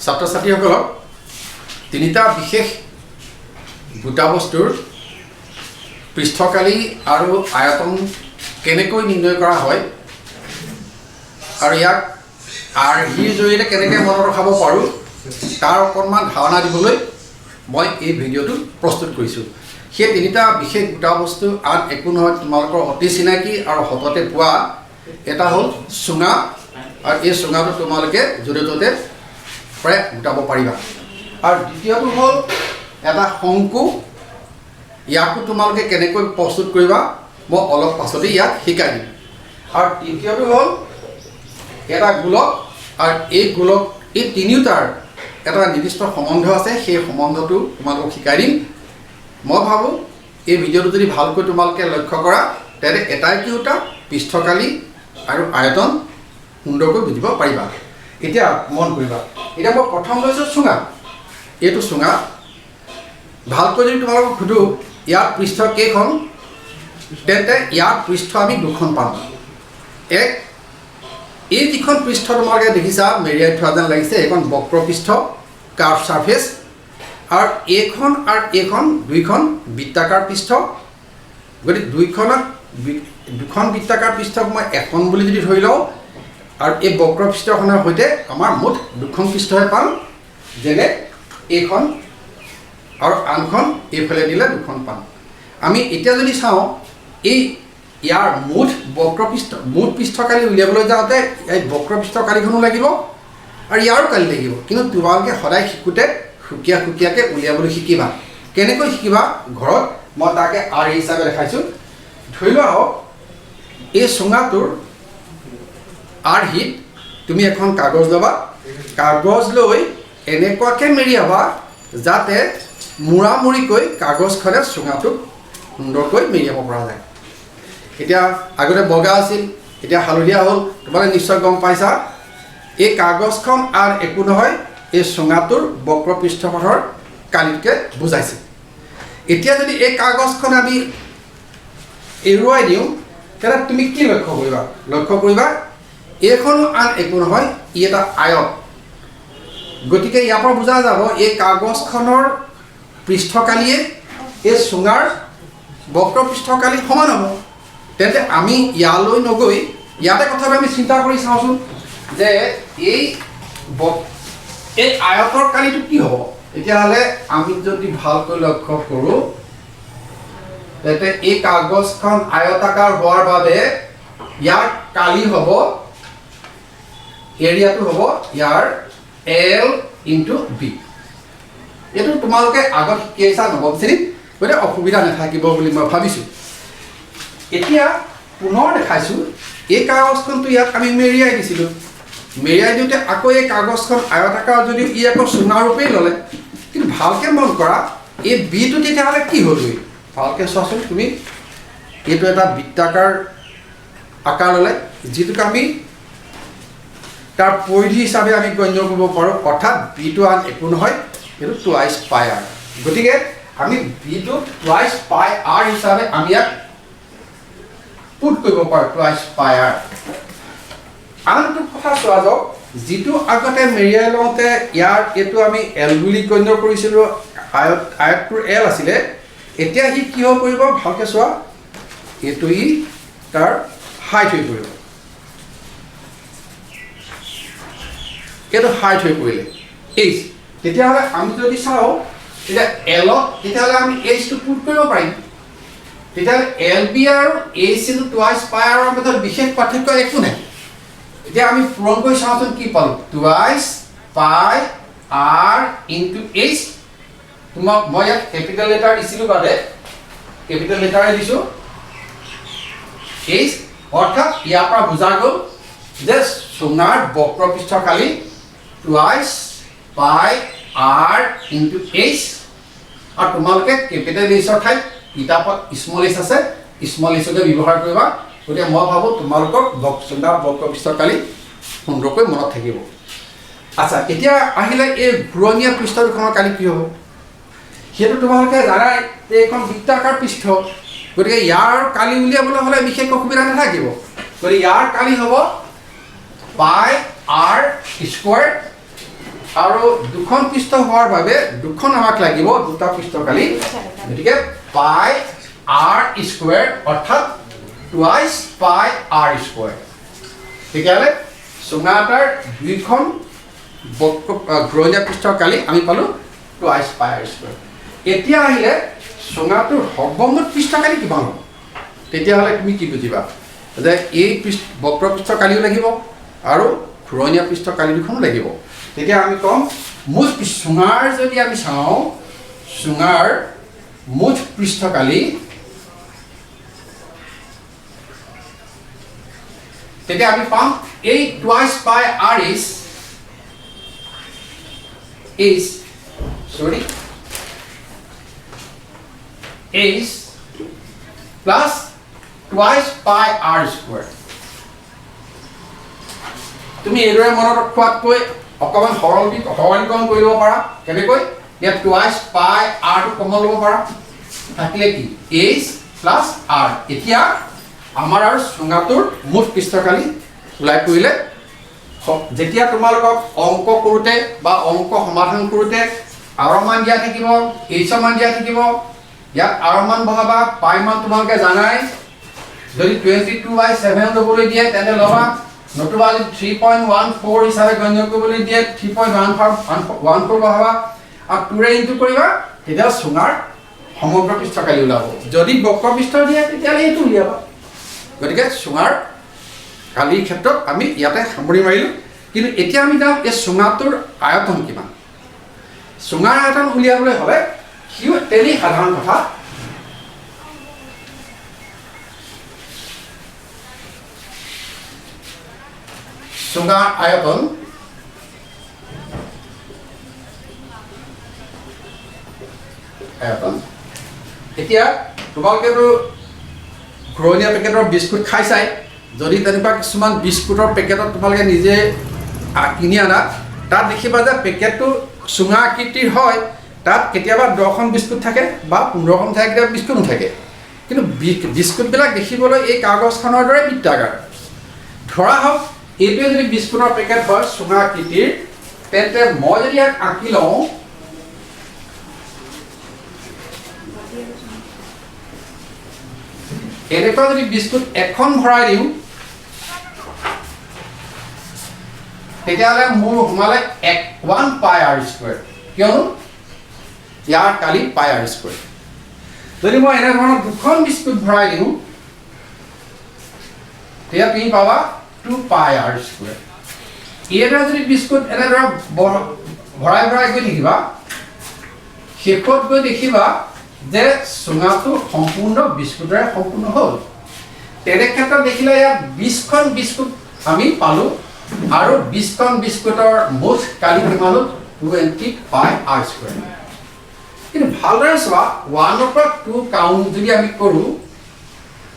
ছাত্ৰ ছাত্ৰীসকলক তিনিটা বিশেষ গোটা বস্তুৰ পৃষ্ঠকালি আৰু আয়তন কেনেকৈ নিৰ্ণয় কৰা হয় আৰু ইয়াক আৰ্হিৰ জৰিয়তে কেনেকৈ মনত ৰখাব পাৰোঁ তাৰ অকণমান ধাৰণা দিবলৈ মই এই ভিডিঅ'টো প্ৰস্তুত কৰিছোঁ। সেই তিনিটা বিশেষ গোটা বস্তু আন একো নহয়, তোমালোকৰ অতি চিনাকি আৰু সততে পোৱা এটা হ'ল চুঙা, আৰু এই চুঙাটো তোমালোকে য'তে ত'তে প্ৰায় গোটাব পাৰিবা। আৰু দ্বিতীয়টো হ'ল এটা শংকু, ইয়াকো তোমালোকে কেনেকৈ প্ৰস্তুত কৰিবা মই অলপ পাছতে ইয়াক শিকাই দিম। আৰু তৃতীয়টো হ'ল এটা গোলক, আৰু এই গোলক এই তিনিওটাৰ এটা নিৰ্দিষ্ট সম্বন্ধ আছে, সেই সম্বন্ধটো তোমালোকক শিকাই দিম। মই ভাবোঁ এই ভিডিঅ'টো যদি ভালকৈ তোমালোকে লক্ষ্য কৰা তেন্তে এটাই তিনিওটা পৃষ্ঠকালি আৰু আয়তন সুন্দৰকৈ বুজিব পাৰিবা। এতিয়া মন কৰিবা, এতিয়া মই প্ৰথম লৈছোঁ চুঙা। এইটো চুঙা, ভালকৈ যদি তোমালোকক সোধোঁ ইয়াৰ পৃষ্ঠ কেইখন, তেন্তে ইয়াৰ পৃষ্ঠ আমি দুখন পাম। এই যিখন পৃষ্ঠ তোমালোকে দেখিছা মেৰিয়াই থোৱা যেন লাগিছে, এইখন বক্ৰ পৃষ্ঠ কাৰ্ভ ছাৰ্ফেচ, আৰু এইখন আৰু এইখন দুইখন বৃত্তাকাৰ পৃষ্ঠ। গতিকে দুখন বৃত্তাকাৰ পৃষ্ঠক মই এখন বুলি যদি ধৰি লওঁ, আৰু এই বক্ৰ পৃষ্ঠখনৰ সৈতে আমাৰ মুঠ দুখন পৃষ্ঠহে পাম, যেনে এইখন আৰু আনখন এইফালে দিলে দুখন পাম। আমি এতিয়া যদি চাওঁ ইয়াৰ মুঠ পৃষ্ঠকালি উলিয়াবলৈ যাওঁতে এই বক্ৰ পৃষ্ঠকালিখনো লাগিব আৰু ইয়াৰো কালি লাগিব, কিন্তু তোমালোকে সদায় শিকোঁতে সুকীয়াকৈ উলিয়াবলৈ শিকিবা। কেনেকৈ শিকিবা ঘৰত মই তাকে আৰ্হি হিচাপে দেখাইছোঁ। ধৰি লোৱা হওক এই চুঙাটোৰ আৰ্হিত তুমি এখন কাগজ ল'বা, কাগজ লৈ এনেকুৱাকৈ মেৰিয়াবা যাতে মূৰামূৰিকৈ কাগজখনে চুঙাটোক সুন্দৰকৈ মেৰিয়াব পৰা যায়। এতিয়া আগতে বগা আছিল, এতিয়া হালধীয়া হ'ল, তোমালোকে নিশ্চয় গম পাইছা। এই কাগজখন আৰু একো নহয়, এই চুঙাটোৰ বক্ৰ পৃষ্ঠপথৰ কালিতকৈ বুজাইছে। এতিয়া যদি এই কাগজখন আমি এৰুৱাই দিওঁ তেন্তে তুমি কি লক্ষ্য কৰিবা এইখন আন একো নহয়, ই এটা আয়ত। গতিকে ইয়াৰ পৰা বুজা যাব এই কাগজখনৰ পৃষ্ঠকালিয়ে এই চুঙাৰ বক্ৰ পৃষ্ঠকালি সমান হ'ব। তেন্তে আমি ইয়ালৈ নগৈ ইয়াতে কথাটো আমি চিন্তা কৰি চাওঁচোন যে এই আয়তৰ কালিটো কি হ'ব। তেতিয়াহ'লে আমি যদি ভালকৈ লক্ষ্য কৰোঁ তেন্তে এই কাগজখন আয়তাকাৰ হোৱাৰ বাবে ইয়াৰ কালি হ'ব, এৰিয়াটো হ'ব ইয়াৰ L/B। এইটো তোমালোকে আগত শিকি আহিছা নৱম শ্ৰেণীত, গতিকে অসুবিধা নাথাকিব বুলি মই ভাবিছোঁ। এতিয়া পুনৰ দেখাইছোঁ এই কাগজখনটো ইয়াত আমি মেৰিয়াই দিছিলোঁ, মেৰিয়াই দিওঁতে আকৌ এই কাগজখন আয়তাকাৰ যদিও ই আকৌ চুঙা ৰূপেই ল'লে, কিন্তু ভালকৈ মন কৰা এই বিটো তেতিয়াহ'লে কি হ'লগৈ ভালকৈ চোৱাচোন তুমি। এইটো এটা বৃত্তাকাৰ আকাৰ ল'লে, যিটোক আমি তাৰ পৰিধি হিচাপে আমি গণ্য কৰিব পাৰোঁ, অৰ্থাৎ বিটো আন একো নহয়, এইটো 2πr। গতিকে আমি বিটো 2πr হিচাপে আমি ইয়াক পুট কৰিব পাৰোঁ, 2πr। আনটো কথা চোৱা যাওক, যিটো আগতে মেৰিয়াই লওঁতে এইটো আমি L বুলি গণ্য কৰিছিলোঁ, আয়তটোৰ L আছিলে, এতিয়া সি কি হৈ পৰিব ভালকৈ চোৱা, এইটো তাৰ হাইট হৈ পৰিব, এইটো হাইট হৈ পৰিলে H। তেতিয়াহ'লে আমি যদি চাওঁ তেতিয়া L-ত তেতিয়াহ'লে আমি H-টো পুট কৰিব পাৰিম। তেতিয়াহ'লে LB আৰু H × 2πr মাজত বিশেষ পাৰ্থক্য একো নাই। এতিয়া আমি পূৰণ কৰি চাওঁচোন কি পালোঁ, 2πr × H। তোমাক মই ইয়াত কেপিটেল লেটাৰ দিছিলোঁ বাবে কেপিটেল লেটাৰে দিছোঁ H, অৰ্থাৎ ইয়াৰ পৰা বুজা গ'ল যে চুঙাৰ বক্ৰ পৃষ্ঠকালি 2πr × H। আৰু তোমালোকে কেপিটেল Hৰ ঠাইত কিতাপত স্মল h আছে, স্মল hকে ব্যৱহাৰ কৰিবা। গতিকে মই ভাবোঁ তোমালোকৰ চুঙাৰ বক্ৰ পৃষ্ঠকালি সুন্দৰকৈ মনত থাকিব। আচ্ছা, এতিয়া আহিলে এই ঘূৰণীয়া পৃষ্ঠ দুখনৰ কালি কি হ'ব, সেইটো তোমালোকে জানাই যে এইখন বৃত্তাকাৰ পৃষ্ঠ। গতিকে ইয়াৰ কালি উলিয়াবলৈ হ'লে বিশেষ অসুবিধা নাথাকিব। গতিকে ইয়াৰ কালি হ'ব πr² আৰু দুখন পৃষ্ঠ হোৱাৰ বাবে দুখন আমাক লাগিব দুটা পৃষ্ঠ কালি গতিকে পাই r স্কয়াৰ অৰ্থাৎ টুৱাইচ পাই r স্কয়াৰ তেতিয়াহ'লে চুঙা এটাৰ দুইখন ঘূৰণীয়া পৃষ্ঠ কালি আমি পালোঁ টুৱাইচ পাই r স্কয়াৰ এতিয়া আহিলে চুঙাটোৰ সৰ্বমুঠ পৃষ্ঠ কালি কিমান হ'ব তেতিয়াহ'লে তুমি কি বুজিবা যে এই বক্ৰ পৃষ্ঠ কালিও লাগিব আৰু ঘূৰণীয়া পৃষ্ঠ কালি দুখনো লাগিব তেতিয়া আমি কম মুঠ চুঙাৰ যদি আমি চাওঁ চুঙাৰ মুঠ পৃষ্ঠ কালি তেতিয়া আমি পাম এই টুৱাইচ পাই r is plus twice pi r square তুমি এইদৰে মনত ৰখোৱাতকৈ অকমান সৰলীকৰণ কৰি ল'ব পাৰা কেনেকৈ ইয়াত twice pi r টো কমন ল'ব পাৰা থাকিলে কি h plus r এতিয়া আমাৰ আৰু চুঙাটোৰ মুঠ পৃষ্ঠকালি ওলাই পৰিলে যেতিয়া তোমালোকক অংক কৰোঁতে বা অংক সমাধান কৰোঁতে r মান দিয়া থাকিব h মান দিয়া থাকিব ইয়াত r মান বহাবা পাই মান তোমালোকে জানাই যদি 22/7 ল'বলৈ দিয়ে তেনে ল'বা নতুবা 3.14 হিচাপে গণ্য কৰিবলৈ দিয়ে 3.14 বহাবা আৰু 2 ৰে ইনটু কৰিবা তেতিয়া চুঙাৰ সমগ্ৰ পৃষ্ঠকালি ওলাব যদি বক্ৰ পৃষ্ঠ দিয়ে তেতিয়াহ'লে এইটো উলিয়াবা গতিকে চুঙাৰ কালিৰ ক্ষেত্ৰত আমি ইয়াতে সামৰি মাৰিলোঁ কিন্তু এতিয়া আমি যাওঁ এই চুঙাটোৰ আয়তন কিমান চুঙাৰ আয়তন উলিয়াবলৈ হ'লে সিও তেনে সাধাৰণ কথা চুঙাৰ আয়তন এতিয়া তোমালোকেতো ঘূৰণীয়া পেকেটৰ বিস্কুট খাইছাই যদি তেনেকুৱা কিছুমান বিস্কুটৰ পেকেটত তোমালোকে নিজে কিনি আনা তাত দেখিবা যে পেকেটটো চুঙা আকৃতিৰ হয় তাত কেতিয়াবা 10খন বিস্কুট থাকে বা 15খন থাকে কেতিয়াবা বিস্কুট নাথাকে কিন্তু বিস্কুটবিলাক দেখিবলৈ এই কাগজখনৰ দৰে বৃত্তাকাৰ ধৰা হওক এইটোৱে যদি বিস্কুটৰ পেকেট হয় চুঙা আকৃতিৰ তেন্তে মই যদি ইয়াক আঁকি লওঁ এনেকুৱা যদি বিস্কুট এখন ভৰাই দিওঁ তেতিয়াহ'লে মোৰ সোমালে 1 পাই r স্কয়াৰ কিয়নো ইয়াৰ কালি পাই r স্কয়াৰ যদি মই এনে ধৰণৰ দুখন বিস্কুট ভৰাই দিওঁ তেতিয়া তুমি পাবা 2 পাই r স্কয়াৰ এইদৰে যদি বিস্কুট এনেদৰে ভৰাই ভৰাই গৈ থাকিবা শেষত গৈ দেখিবা যে চুঙাটো সম্পূৰ্ণ বিস্কুটেৰে সম্পূৰ্ণ হ'ল তেনে ক্ষেত্ৰত দেখিলে ইয়াত 20খন বিস্কুট আমি পালোঁ আৰু 20খন বিস্কুটৰ মুঠ কালি কিমান হ'ল 20 পাই r স্কয়াৰ কিন্তু ভালদৰে চোৱা 1 পৰা 2 কাউণ্ট যদি আমি কৰোঁ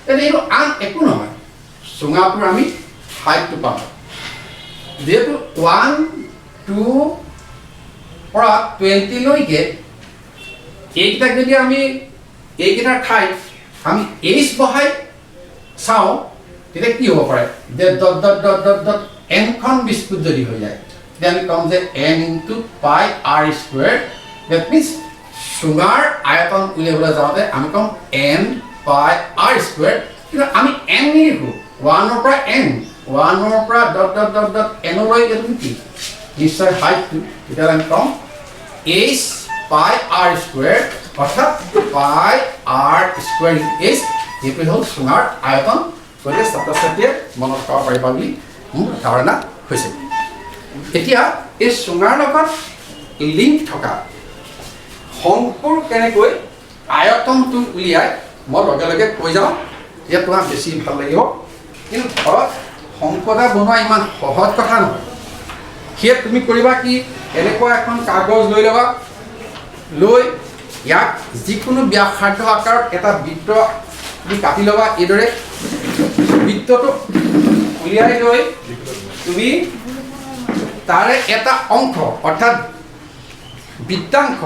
তেন্তে এইটো আন একো নহয় চুঙাটোৰ আমি হাইটটো পাম যেহেতু 1 2 পৰা 20 লৈকে এইকেইটাক যদি আমি এইকেইটাৰ ঠাইত আমি h বহাই চাওঁ তেতিয়া কি হ'ব পাৰে যে n খন বিস্কুট যদি হৈ যায় তেতিয়া আমি কম যে n ইনটু পাই r স্কয়াৰ দ্যাট মিন্স চুঙাৰ আয়তন উলিয়াবলৈ যাওঁতে আমি কম n পাই r স্কয়াৰ কিন্তু আমি n নিলিখোঁ 1 ৰ পৰা n 1 ৰ পৰা n লৈ এইটো কি নিশ্চয় হাইটটো তেতিয়া আমি কম h পাই r স্কয়াৰ অৰ্থাৎ পাই r স্কয়াৰ h এইটো হ'ল চুঙাৰ আয়তন গতিকে ছাত্ৰ ছাত্ৰীয়ে মনত ৰাখিব পাৰিবা বুলি মোৰ ধাৰণা হৈছে এতিয়া এই চুঙাৰ লগত লিংক থকা শংকুৰ কেনেকৈ আয়তনটো উলিয়াই মই লগে লগে কৈ যাওঁ এতিয়া তোমাৰ বেছি ভাল লাগিব কিন্তু ঘৰত শংকু এটা বনোৱা ইমান সহজ কথা নহয় সেয়ে তুমি কৰিবা কি এনেকুৱা এখন কাগজ লৈ ল'বা লৈ ইয়াক যিকোনো ব্যাসাৰ্ধ আকাৰত এটা বৃত্ত তুমি কাটি ল'বা এইদৰে বৃত্তটো উলিয়াই লৈ তুমি তাৰে এটা অংশ অৰ্থাৎ বৃত্তাংশ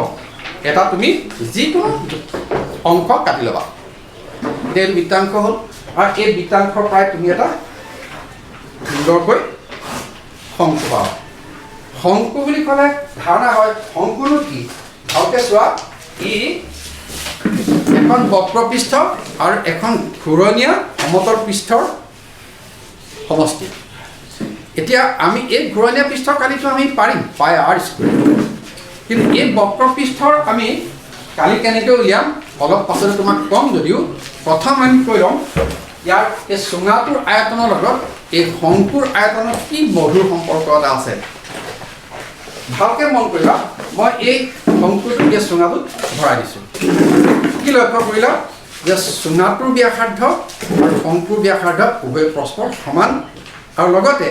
এটা তুমি যিকোনো অংশ কাটি ল'বা এতিয়া এইটো বৃত্তাংশ হ'ল আৰু এই বৃত্তাংশৰ পৰাই তুমি এটা সুন্দৰকৈ শংকু পাবা শংকু বুলি ক'লে ধাৰণা হয় শংকুনো কি ভালকৈ চোৱা ই এখন বক্ৰপৃষ্ঠ আৰু এখন ঘূৰণীয়া সমতল পৃষ্ঠৰ সমষ্টি এতিয়া আমি এই ঘূৰণীয়া পৃষ্ঠ কালিটো আমি পাৰিম পাই আৰ স্কুৱেৰ কিন্তু এই বক্ৰপৃষ্ঠৰ আমি কালি কেনেকৈ উলিয়াম অলপ পাছতে তোমাক কম যদিও প্ৰথম আমি কৈ ল'ম ইয়াৰ এই চুঙাটোৰ আয়তনৰ লগত এই শংকুৰ আয়তনৰ কি মধুৰ সম্পৰ্ক এটা আছে ভালকৈ মন কৰিবা মই এই শংকুটো এই চুঙাটোত ভৰাই দিছোঁ কি লক্ষ্য কৰিলা যে চুঙাটোৰ ব্যাসাৰ্ধ আৰু শংকুৰ ব্যাসাৰ্ধ উভয় পৰস্পৰ সমান আৰু লগতে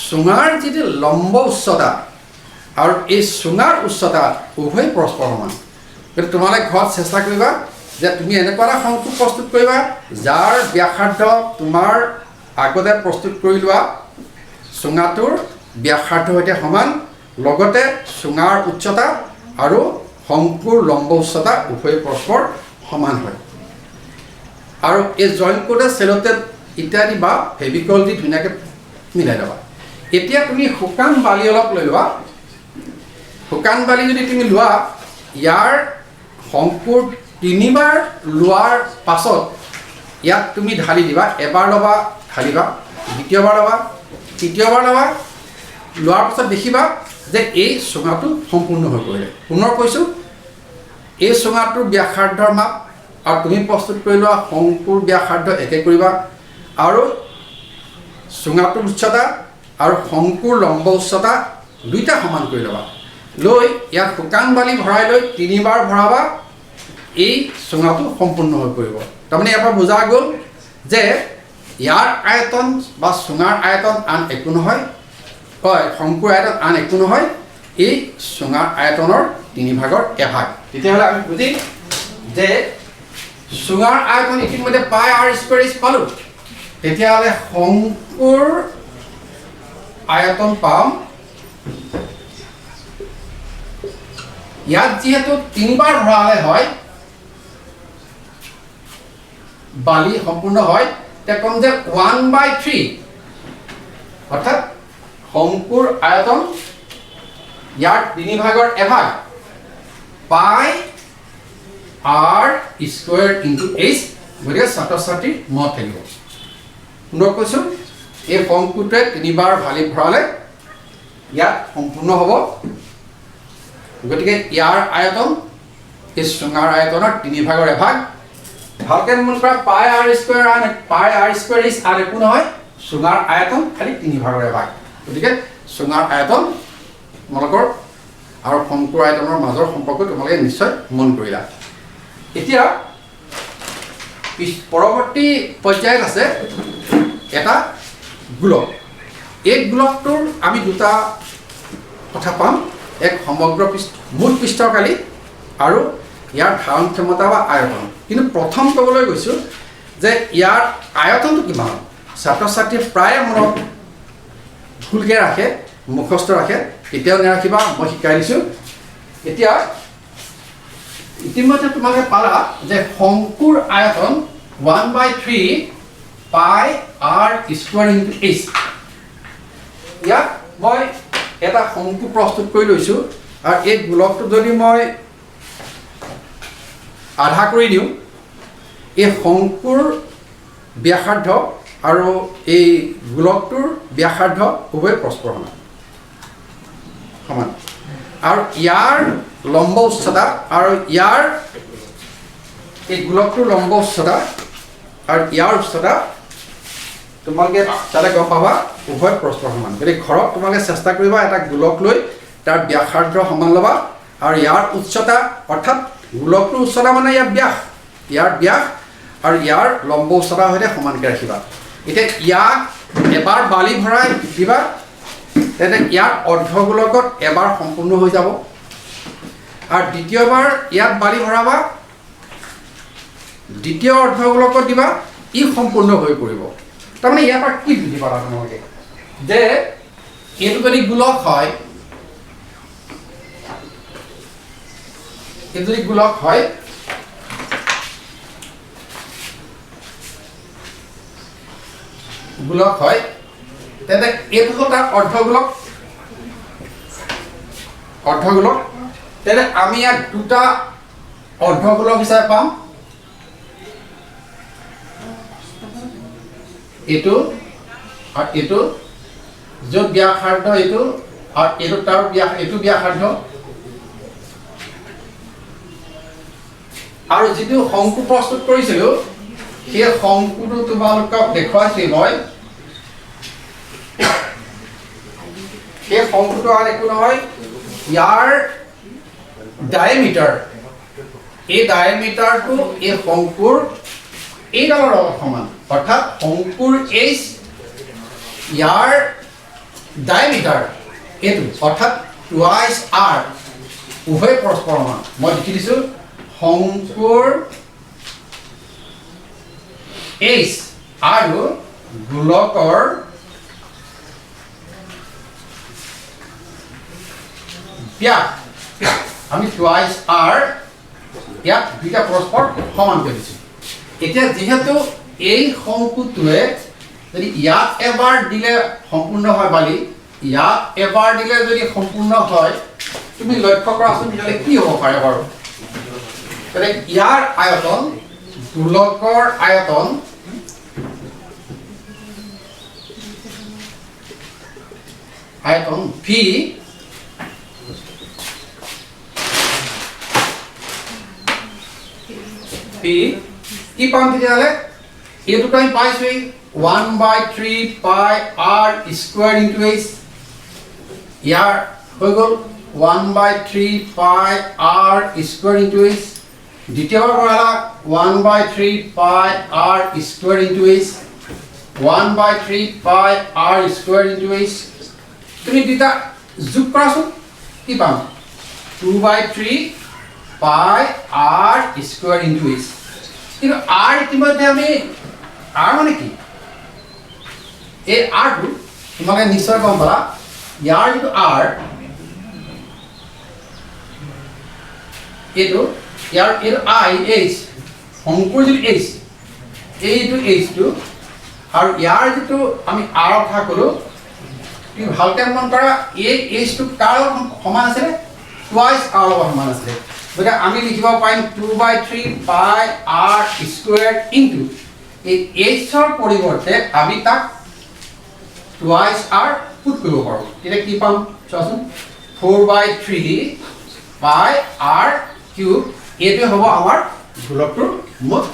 চুঙাৰ যিটো লম্ব উচ্চতা আৰু এই চুঙাৰ উচ্চতা উভয় পৰস্পৰ সমান কিন্তু তোমালোকে ঘৰত চেষ্টা কৰিবা যে তুমি এনেকুৱা এটা শংকু প্ৰস্তুত কৰিবা যাৰ ব্যাসাৰ্ধ তোমাৰ আগতে প্ৰস্তুত কৰি লোৱা চুঙাটোৰ ব্যাসাৰ্ধৰ সৈতে সমান লগতে চুঙাৰ উচ্চতা আৰু শংকুৰ লম্ব উচ্চতা উভয় পৰস্পৰ সমান হয় আৰু এই জইণ্ট কোডে চেলোটেপ ইত্যাদি বা ফেভিকল দি ধুনীয়াকৈ মিলাই ল'বা এতিয়া তুমি শুকান বালি অলপ লৈ লোৱা শুকান বালি যদি তুমি লোৱা ইয়াৰ শংকুৰ তিনিবাৰ লোৱাৰ পাছত ইয়াত তুমি ঢালি দিবা এবাৰ ল'বা ঢালিবা দ্বিতীয়বাৰ ল'বা তৃতীয়বাৰ ল'বা লোৱাৰ পাছত দেখিবা যে এই চুঙাটো সম্পূৰ্ণ হৈ পৰিলে পুনৰ কৈছোঁ এই চুঙাটোৰ ব্যাসাৰ্ধৰ মাপ আৰু তুমি প্ৰস্তুত কৰি লোৱা শংকুৰ ব্যাসাৰ্ধ একে কৰিবা আৰু চুঙাটোৰ উচ্চতা আৰু শংকুৰ লম্ব উচ্চতা দুইটা সমান কৰি ল'বা লৈ ইয়াত শুকান বালি ভৰাই লৈ তিনিবাৰ ভৰাবা এই চুঙাটো সম্পূৰ্ণ হৈ পৰিব তাৰমানে ইয়াৰ পৰা বুজা গ'ল যে ইয়াৰ আয়তন বা চুঙাৰ আয়তন আন একো নহয় হয় শংকুৰ আয়তন আন একো নহয় এই চুঙাৰ আয়তনৰ 3/1 তেতিয়াহ'লে আমি বুজিম যে চুঙাৰ আয়তন ইতিমধ্যে পাই আৰ স্কুৱেৰ পালোঁ তেতিয়াহ'লে শংকুৰ আয়তন পাম ইয়াত যিহেতু তিনিবাৰ ভৰালে হয় বালি সম্পূৰ্ণ হয় তেতিয়া কম যে 1/3 অৰ্থাৎ শংকুৰ আয়তন ইয়াৰ 3/1 পাই আৰ স্কুৱেৰ ইনটু এইচ গতিকে ছাত্ৰ ছাত্ৰীৰ মনত থাকিব পুনৰ কৈছোঁ এই শংকুটোৱে তিনিবাৰ বালি ভৰালে ইয়াত সম্পূৰ্ণ হ'ব গতিকে ইয়াৰ আয়তন এই চুঙাৰ আয়তনৰ 3/1 ভালকৈ মন কৰা পাই আৰ স্কুৱেৰ ইজ আৰ একো নহয় চুঙাৰ আয়তন খালি 3/1 গতিকে চুঙাৰ আয়তন তোমালোকৰ আৰু শংকুৰ আয়তনৰ মাজৰ সম্পৰ্ক তোমালোকে নিশ্চয় মন কৰিলা এতিয়া পৰৱৰ্তী পৰ্যায়ত আছে এটা গোলক এই গোলকটোৰ আমি দুটা কথা পাম এক সমগ্ৰ মুঠ পৃষ্ঠকালি আৰু ইয়াৰ ধাৰণ ক্ষমতা বা আয়তন কিন্তু প্ৰথম ক'বলৈ গৈছোঁ যে ইয়াৰ আয়তনটো কিমান ছাত্ৰ ছাত্ৰীয়ে প্ৰায়ে মনত ভুলকৈ ৰাখে মুখস্থ ৰাখে কেতিয়াও নাৰাখিবা মই শিকাই দিছোঁ এতিয়া ইতিমধ্যে তোমালোকে পালা যে শংকুৰ আয়তন 1/3 পাই আৰ স্কুৱেৰ ইনটু এইচ ইয়াত মই এটা শংকু প্ৰস্তুত কৰি লৈছোঁ আৰু এই গোলকটো যদি মই আধা কৰি দিওঁ এই শংকুৰ ব্যাসাৰ্ধ আৰু এই গোলকটোৰ ব্যাসাৰ্ধ উভয় পৰস্পৰ সমান আৰু ইয়াৰ লম্ব উচ্চতা আৰু ইয়াৰ এই গোলকটোৰ লম্ব উচ্চতা আৰু ইয়াৰ উচ্চতা তোমালোকে তাতে গম পাবা উভয় পৰস্পৰ সমান গতিকে ঘৰত তোমালোকে চেষ্টা কৰিবা এটা গোলক লৈ তাৰ ব্যাসাৰ্ধ সমান ল'বা আৰু ইয়াৰ উচ্চতা অৰ্থাৎ গোলকটোৰ উচ্চতা মানে ইয়াৰ ব্যাস আৰু ইয়াৰ লম্ব উচ্চতাৰ সৈতে সমানকৈ ৰাখিবা এতিয়া ইয়াক এবাৰ বালি ভৰাই দিবা তেন্তে ইয়াৰ অৰ্ধগোলকত এবাৰ সম্পূৰ্ণ হৈ যাব আৰু দ্বিতীয়বাৰ ইয়াত বালি ভৰাবা দ্বিতীয় অৰ্ধগোলকত দিবা ই সম্পূৰ্ণ হৈ পৰিব তাৰমানে ইয়াৰ পৰা কি বুজি পালা তোমালোকে যে এইটো যদি গোলক হয় তেন্তে এইটো হ'ল তাৰ অৰ্ধগোলক অৰ্ধগোলক তেনে আমি ইয়াত দুটা অৰ্ধগোলক হিচাপে পাম এইটো আৰু এইটো য'ত ব্যাসাৰ্ধ এইটো আৰু এইটো তাৰ এইটো ব্যাসাৰ্ধ আৰু যিটো শংকু প্ৰস্তুত কৰিছিলোঁ সেই শংকুটো তোমালোকক দেখুৱাইছোঁ মই সেই শংকুটো আৰু একো নহয় ইয়াৰ ডায়ামিটাৰ এই ডায়ামিটাৰটো এই শংকুৰ এইডালৰ লগত সমান অৰ্থাৎ শংকুৰ এইচ ইয়াৰ ডায়ামিটাৰ এইটো অৰ্থাৎ টুৱাইচ আৰ উভয় পৰস্পৰ সমান মই লিখি দিছোঁ শংকুৰ এইচ আৰু গোলকৰ ব্যাস আমি টুৱাইচ আৰ ইয়াত দুইটা পৰস্পৰ সমান কৰি দিছোঁ এতিয়া যেহেতু এই শংকুটোৱে যদি ইয়াত এবাৰ দিলে সম্পূৰ্ণ হয় বালি ইয়াত এবাৰ দিলে যদি সম্পূৰ্ণ হয় তুমি লক্ষ্য কৰাচোন তেতিয়াহ'লে কি হ'ব পাৰে বাৰু তেনে ইয়াৰ আয়তন গোলকৰ আয়তন ভি কি পাম তেতিয়াহ'লে এইটোতো আমি পাইছোঁৱেই 1/3 পাই আৰ স্কুৱাৰ ইনটু এইচ ইয়াৰ হৈ গ'ল 1/3 পাই আৰ স্কুৱাৰ ইনটু এইচ দ্বিতীয়বাৰ কৰালা 1/3 পাই আৰ স্কুৱাৰ ইনটু এইচ 1/3 পাই আৰ স্কুৱাৰ ইনটু এইচ তুমি দুটা যোগ কৰাচোন কি পাম 2/3 পাই আৰ স্কুৱাৰ ইনটু এইচ কিন্তু আৰ ইতিমধ্যে আমি আৰ মানে কি এই আৰটো তোমালোকে নিশ্চয় গম পালা ইয়াৰ যিটো আৰ এইটো ইয়াৰ এইটো আই এইচ শংকুৰ যিটো এইচ এইটো এইচটো আৰু ইয়াৰ যিটো আমি আৰ কথা ক'লোঁ তুমি ভালকৈ মন কৰা এই এইচটো কাৰ সমান আছিলে টুৱাইচ আৰ লগত সমান আছিলে গতিকে আমি লিখিব পাৰিম 2/3 পাই আৰ স্কুৱেৰ ইনটু এই এইচৰ পৰিৱৰ্তে আমি তাক টুৱাইচ আৰ পুট কৰিব পাৰোঁ তেতিয়া কি পাম চোৱাচোন 4/3 পাই আৰ কিউব এইটোৱে হ'ব আমাৰ গোলকটোৰ মুঠ